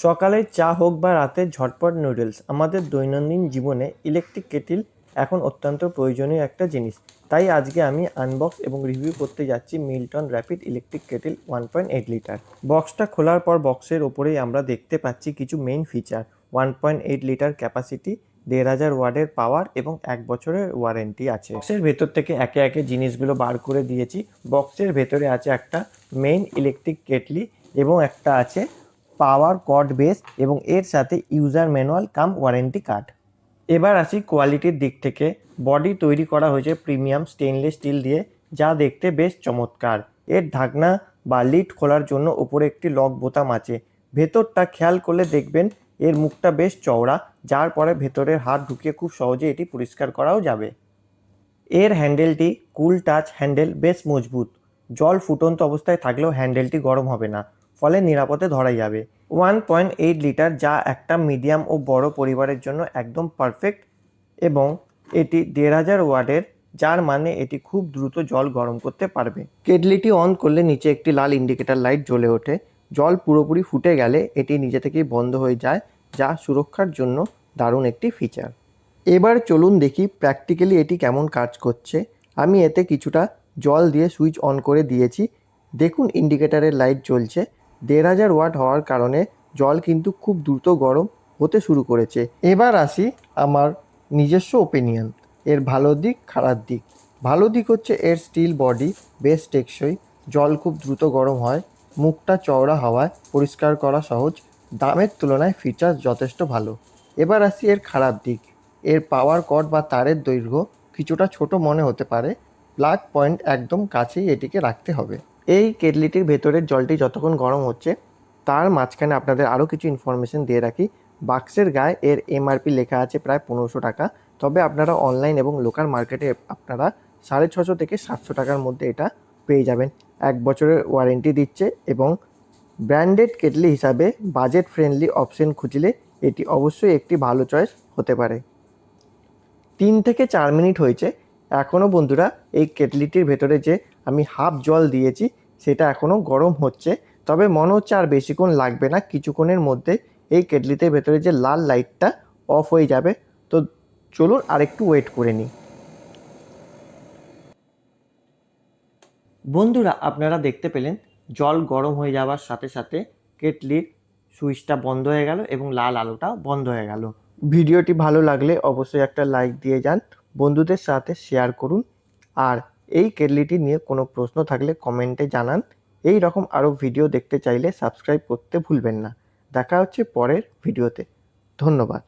সকালের চা হোক বা রাতের ঝটপট নুডলস, আমাদের দৈনন্দিন জীবনে ইলেকট্রিক কেটেল এখন অত্যন্ত প্রয়োজনীয় একটা জিনিস। তাই আজকে আমি আনবক্স এবং রিভিউ করতে যাচ্ছি Milton rapid electric kettle 1.8 litre. বক্সটা খোলার পর বক্সের ওপরেই আমরা দেখতে পাচ্ছি কিছু মেইন ফিচার: 1.8 লিটার ক্যাপাসিটি, 1500 ওয়াটের পাওয়ার এবং 1 বছরের ওয়ারেন্টি আছে। বক্সের ভেতর থেকে একে একে জিনিসগুলো বার করে দিয়েছি। বক্সের ভেতরে আছে একটা মেইন ইলেকট্রিক কেটলি এবং একটা আছে পাওয়ার কর্ড বেস এবং এর সাথে ইউজার ম্যানুয়াল কাম ওয়ারেন্টি কার্ড। এবার আসি কোয়ালিটির দিক থেকে। বডি তৈরি করা হয়েছে প্রিমিয়াম স্টেনলেস স্টিল দিয়ে, যা দেখতে বেশ চমৎকার। এর ঢাকনা বা লিড খোলার জন্য উপরে একটি লক বোতাম আছে। ভেতরটা খেয়াল করলে দেখবেন এর মুখটা বেশ চওড়া, যার পরে ভেতরের হাত ঢুকিয়ে খুব সহজে এটি পরিষ্কার করাও যাবে। এর হ্যান্ডেলটি কুল টাচ হ্যান্ডেল, বেশ মজবুত। জল ফুটন্ত অবস্থায় থাকলেও হ্যান্ডেলটি গরম হবে না, ফলে নিরাপদে ধরা যাবে। 1.8 লিটার, যা একটা মিডিয়াম ও বড় পরিবারের জন্য একদম পারফেক্ট। এবং এটি 1500 ওয়াটের, যার মানে এটি খুব দ্রুত জল গরম করতে পারবে। কেটলিটি অন করলে নিচে একটি লাল ইন্ডিকেটর লাইট জ্বলে ওঠে। জল পুরোপুরি ফুটে গেলে এটি নিজে থেকেই বন্ধ হয়ে যায়, যা সুরক্ষার জন্য দারুণ একটি ফিচার। এবার চলুন দেখি প্র্যাকটিক্যালি এটি কেমন কাজ করছে। আমি এতে কিছুটা জল দিয়ে সুইচ অন করে দিয়েছি। দেখুন ইন্ডিকেটরের লাইট জ্বলছে। 1500 ওয়াট হওয়ার কারণে জল কিন্তু খুব দ্রুত গরম হতে শুরু করেছে। এবার আসি আমার নিজস্ব ওপিনিয়ন, এর ভালো দিক খারাপ দিক। ভালো দিক হচ্ছে এর স্টিল বডি বেশ টেকসই, জল খুব দ্রুত গরম হয়, মুখটা চওড়া হওয়ায় পরিষ্কার করা সহজ, দামের তুলনায় ফিচার্স যথেষ্ট ভালো। এবার আসি এর খারাপ দিক। এর পাওয়ার কর্ড বা তারের দৈর্ঘ্য কিছুটা ছোট মনে হতে পারে। প্লাগ পয়েন্ট একদম কাছেই এটিকে রাখতে হবে। এই কেটলিটির ভেতরের জলটি যতক্ষণ গরম হচ্ছে, তার মাঝখানে আপনাদের আরও কিছু ইনফরমেশন দিয়ে রাখি। বাক্সের গায়ে এর এমআরপি লেখা আছে প্রায় 1500 টাকা। তবে আপনারা অনলাইন এবং লোকাল মার্কেটে আপনারা 650 থেকে 700 টাকার মধ্যে এটা পেয়ে যাবেন। 1 বছরের ওয়ারেন্টি দিচ্ছে এবং ব্র্যান্ডেড কেটলি হিসাবে বাজেট ফ্রেন্ডলি অপশন খুঁজলে এটি অবশ্যই একটি ভালো চয়েস হতে পারে। 3 থেকে 4 মিনিট হয়েছে। এখনও বন্ধুরা এই কেটলিটির ভেতরে যে আমি হাফ জল দিয়েছি সেটা এখনও গরম হচ্ছে। তবে মনে হচ্ছে আর বেশিক্ষণ লাগবে না, কিছুক্ষণের মধ্যে এই কেটলিটির ভেতরে যে লাল লাইটটা অফ হয়ে যাবে। তো চলুন আরেকটু ওয়েট করে নিই। বন্ধুরা, আপনারা দেখতে পেলেন জল গরম হয়ে যাওয়ার সাথে সাথে কেটলির সুইচটা বন্ধ হয়ে গেল এবং লাল আলোটাও বন্ধ হয়ে গেল। ভিডিওটি ভালো লাগলে অবশ্যই একটা লাইক দিয়ে যান, বন্ধুদের সাথে শেয়ার করুন। আর এই কেটলিটি নিয়ে কোনো প্রশ্ন থাকলে কমেন্টে জানান। এই রকম আরও ভিডিও দেখতে চাইলে সাবস্ক্রাইব করতে ভুলবেন না। দেখা হচ্ছে পরের ভিডিওতে। ধন্যবাদ।